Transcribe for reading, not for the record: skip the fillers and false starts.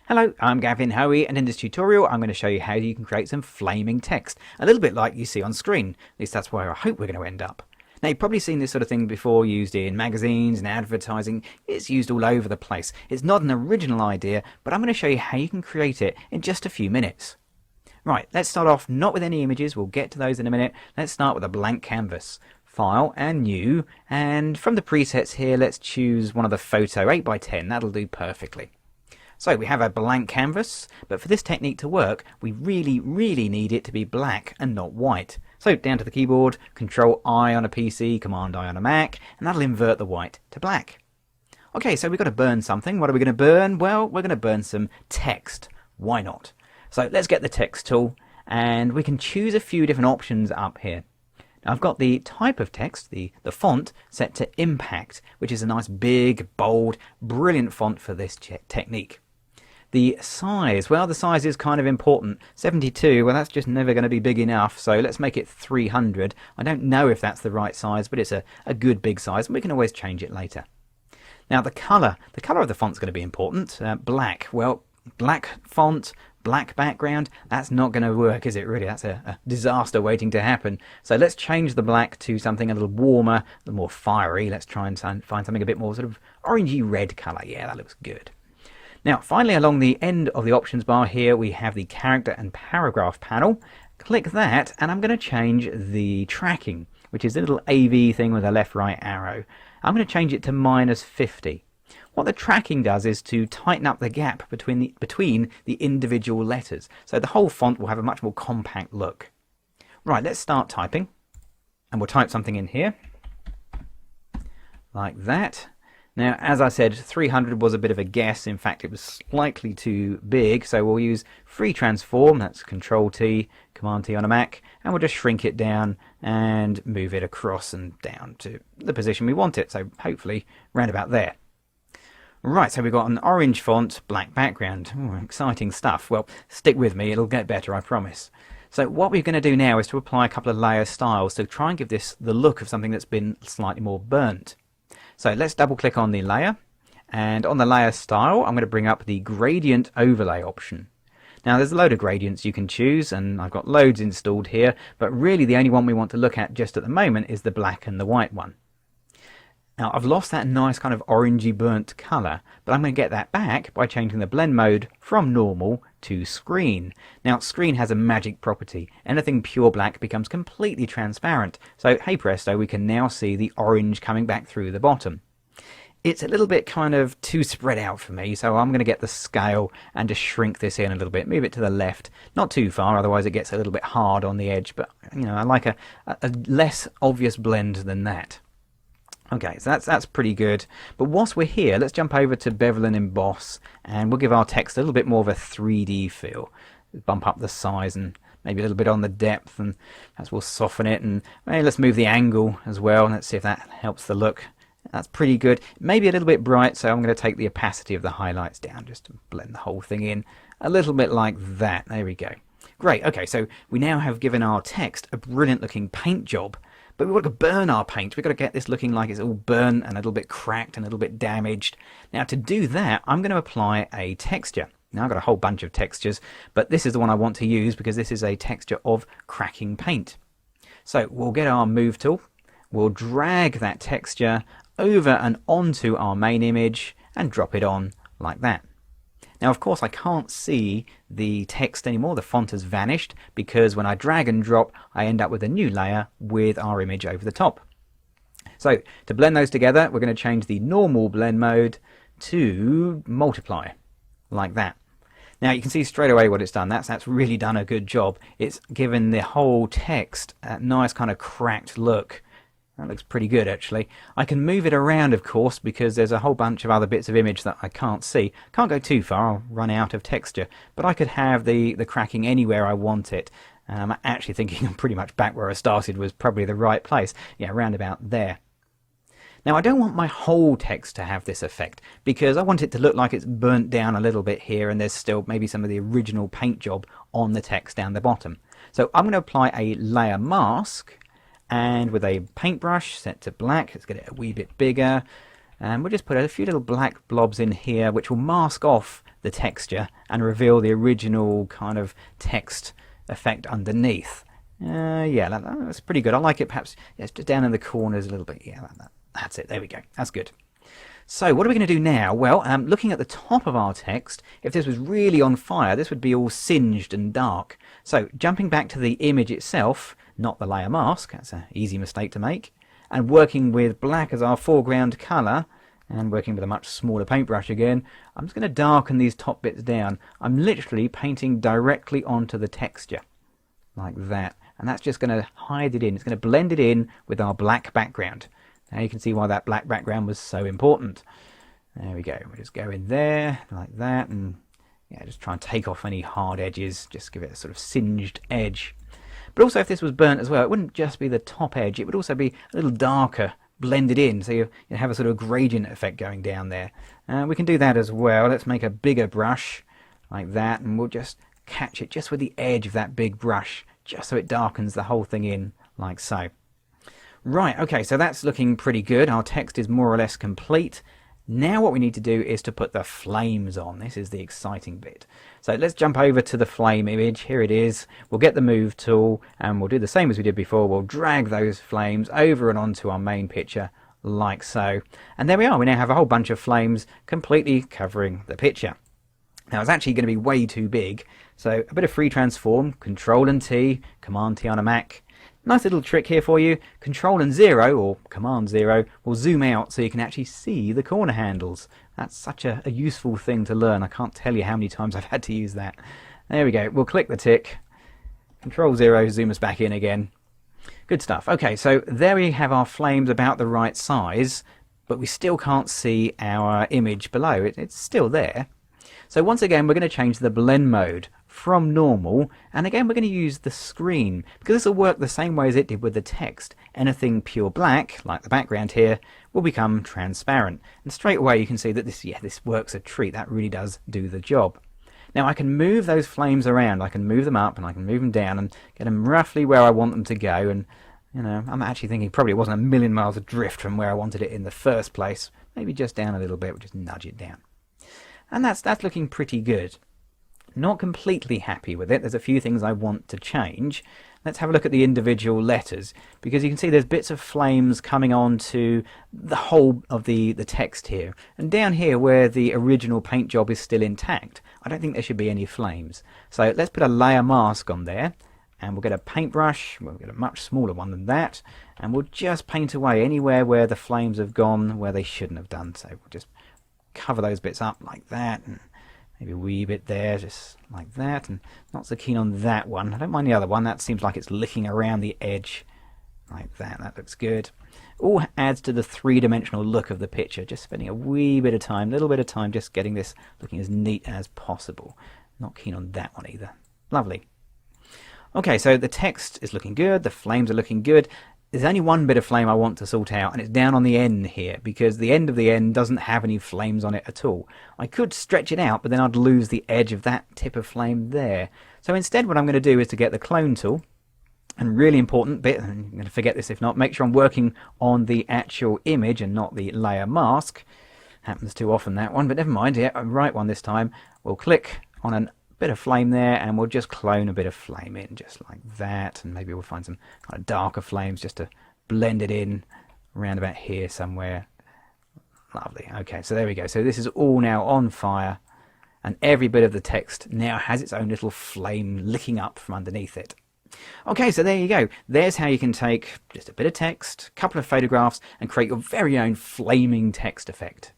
Hello, I'm Gavin Hoey, and in this tutorial I'm going to show you how you can create some flaming text, a little bit like you see on screen. At least that's where I hope we're going to end up. Now, you've probably seen this sort of thing before, used in magazines and advertising. It's used all over the place. It's not an original idea, but I'm going to show you how you can create it in just a few minutes. Right, let's start off not with any images, we'll get to those in a minute. Let's start with a blank canvas. File and New, and from the presets here let's choose one of the photo 8x10, that'll do perfectly. So we have a blank canvas, but for this technique to work, we really need it to be black and not white. So down to the keyboard, Control I on a PC, Command I on a Mac, and that'll invert the white to black. Okay, so we've got to burn something. What are we going to burn? Well, we're going to burn some text. Why not? So let's get the text tool, and we can choose a few different options up here. Now I've got the type of text, the font, set to Impact, which is a nice big, bold, brilliant font for this technique. The size, well, the size is kind of important. 72, well, that's just never going to be big enough, so let's make it 300. I don't know if that's the right size, but it's a good big size, and we can always change it later. Now, the colour of the font's going to be important. Black, well, black font, black background, that's not going to work, is it really? That's a disaster waiting to happen. So let's change the black to something a little warmer, a little more fiery. Let's try and find something a bit more sort of orangey red colour. Yeah, that looks good. Now, finally, along the end of the options bar here, we have the character and paragraph panel. Click that, and I'm going to change the tracking, which is the little AV thing with a left-right arrow. I'm going to change it to -50. What the tracking does is to tighten up the gap between the individual letters, so the whole font will have a much more compact look. Right, let's start typing, and we'll type something in here, like that. Now, as I said, 300 was a bit of a guess. In fact, it was slightly too big, so we'll use Free Transform, that's Control T, Command T on a Mac, and we'll just shrink it down and move it across and down to the position we want it, so hopefully round about there. Right, so we've got an orange font, black background. Ooh, exciting stuff. Well, stick with me, it'll get better, I promise. So what we're going to do now is to apply a couple of layer styles to try and give this the look of something that's been slightly more burnt. So let's double click on the layer, and on the layer style I'm going to bring up the gradient overlay option. Now there's a load of gradients you can choose, and I've got loads installed here, but really the only one we want to look at just at the moment is the black and the white one. Now I've lost that nice kind of orangey burnt colour, but I'm going to get that back by changing the blend mode from normal to screen. Now screen has a magic property. Anything pure black becomes completely transparent. So hey presto, we can now see the orange coming back through the bottom. It's a little bit kind of too spread out for me, so I'm going to get the scale and just shrink this in a little bit, move it to the left, not too far, otherwise it gets a little bit hard on the edge, but you know, I like a less obvious blend than that. Okay, so that's pretty good. But whilst we're here, let's jump over to Bevel and Emboss, and we'll give our text a little bit more of a 3D feel. Bump up the size and maybe a little bit on the depth, and as we'll soften it, and maybe let's move the angle as well. Let's see if that helps the look. That's pretty good. Maybe a little bit bright, so I'm going to take the opacity of the highlights down just to blend the whole thing in a little bit like that. There we go. Great. Okay, so we now have given our text a brilliant looking paint job. But we've got to burn our paint. We've got to get this looking like it's all burnt and a little bit cracked and a little bit damaged. Now to do that, I'm going to apply a texture. Now I've got a whole bunch of textures, but this is the one I want to use because this is a texture of cracking paint. So we'll get our move tool. We'll drag that texture over and onto our main image and drop it on like that. Now, of course, I can't see the text anymore. The font has vanished because when I drag and drop, I end up with a new layer with our image over the top. So to blend those together, we're going to change the normal blend mode to multiply, like that. Now you can see straight away what it's done. That's really done a good job. It's given the whole text a nice kind of cracked look. That looks pretty good, actually. I can move it around, of course, because there's a whole bunch of other bits of image that I can't see. Can't go too far, I'll run out of texture. But I could have the cracking anywhere I want it. I'm actually thinking I'm pretty much back where I started was probably the right place. Yeah, around about there. Now, I don't want my whole text to have this effect, because I want it to look like it's burnt down a little bit here, and there's still maybe some of the original paint job on the text down the bottom. So I'm going to apply a layer mask, and with a paintbrush set to black, let's get it a wee bit bigger, and we'll just put a few little black blobs in here which will mask off the texture and reveal the original kind of text effect underneath. Yeah, that's pretty good. I like it perhaps just down in the corners a little bit. Yeah, that's it. There we go. That's good. So what are we going to do now? Well, looking at the top of our text, if this was really on fire, this would be all singed and dark. So jumping back to the image itself, not the layer mask, that's an easy mistake to make, and working with black as our foreground colour, and working with a much smaller paintbrush again, I'm just going to darken these top bits down. I'm literally painting directly onto the texture, like that. And that's just going to hide it in. It's going to blend it in with our black background. Now you can see why that black background was so important. There we go. We'll just go in there like that, and yeah, just try and take off any hard edges. Just give it a sort of singed edge. But also, if this was burnt as well, it wouldn't just be the top edge. It would also be a little darker, blended in, so you have a sort of gradient effect going down there. We can do that as well. Let's make a bigger brush like that, and we'll just catch it just with the edge of that big brush, just so it darkens the whole thing in like so. Right, okay, so that's looking pretty good. Our text is more or less complete. Now what we need to do is to put the flames on. This is the exciting bit. So let's jump over to the flame image. Here it is. We'll get the move tool and we'll do the same as we did before. We'll drag those flames over and onto our main picture like so. And there we are. We now have a whole bunch of flames completely covering the picture. Now it's actually going to be way too big. So a bit of free transform, Control and T, Command T on a Mac. Nice little trick here for you. Control and 0 or Command 0 will zoom out so you can actually see the corner handles. That's such a useful thing to learn. I can't tell you how many times I've had to use that. There we go. We'll click the tick. Control 0, zoom us back in again. Good stuff. Okay, so there we have our flames about the right size, but we still can't see our image below. It's still there. So once again, we're going to change the blend mode from normal, and again we're going to use the screen because this will work the same way as it did with the text. Anything pure black, like the background here, will become transparent, and straight away you can see that this works a treat. That really does do the job. Now I can move those flames around. I can move them up and I can move them down and get them roughly where I want them to go. And you know, I'm actually thinking probably it wasn't a million miles adrift from where I wanted it in the first place. Maybe just down a little bit. We'll just nudge it down, and that's looking pretty good. Not completely happy with it. There's a few things I want to change. Let's have a look at the individual letters, because you can see there's bits of flames coming on to the whole of the text here. And down here where the original paint job is still intact, I don't think there should be any flames. So let's put a layer mask on there, and we'll get a paintbrush. We'll get a much smaller one than that, and we'll just paint away anywhere where the flames have gone where they shouldn't have done. So we'll just cover those bits up like that, and maybe a wee bit there, just like that. And not so keen on that one. I don't mind the other one. That seems like it's licking around the edge like that. That looks good. All adds to the three-dimensional look of the picture. Just spending a wee bit of time, little bit of time, just getting this looking as neat as possible. Not keen on that one either. Lovely. Okay, so the text is looking good. The flames are looking good. There's only one bit of flame I want to sort out, and it's down on the end here, because the end of the end doesn't have any flames on it at all. I could stretch it out, but then I'd lose the edge of that tip of flame there. So instead what I'm going to do is to get the clone tool, and really important bit, and I'm going to forget this if not, make sure I'm working on the actual image and not the layer mask. Happens too often, that one, but never mind. Yeah, right one this time. We'll click on a bit of flame there, and we'll just clone a bit of flame in, just like that. And maybe we'll find some kind of darker flames just to blend it in around about here somewhere. Lovely. Okay, so there we go. So this is all now on fire, and every bit of the text now has its own little flame licking up from underneath it. Okay, so there you go. There's how you can take just a bit of text, a couple of photographs, and create your very own flaming text effect.